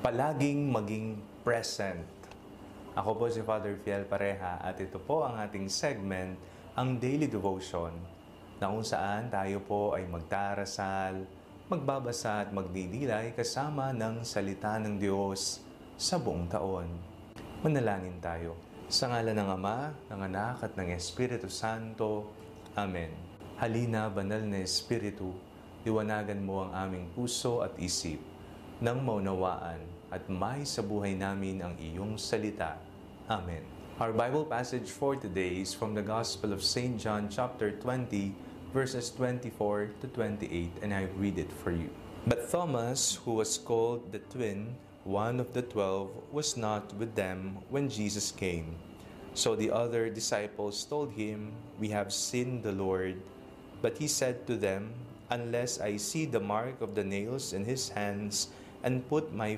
palaging maging present. Ako po si Father Fiel Pareha at ito po ang ating segment, ang Daily Devotion, na kung saan tayo po ay magdarasal, magbabasa at magdidilay kasama ng salita ng Diyos sa buong taon. Manalangin tayo. Sa ngalan ng Ama, ng Anak at ng Espiritu Santo. Amen. Halina, banal na Espiritu, liwanagan mo ang aming puso at isip nang maunawaan at may sa buhay namin ang iyong salita. Amen. Our Bible passage for today is from the Gospel of St. John chapter 20, verses 24 to 28, and I read it for you. But Thomas, who was called the twin, one of the 12, was not with them when Jesus came. So the other disciples told him, "We have seen the Lord." But he said to them, "Unless I see the mark of the nails in his hands, and put my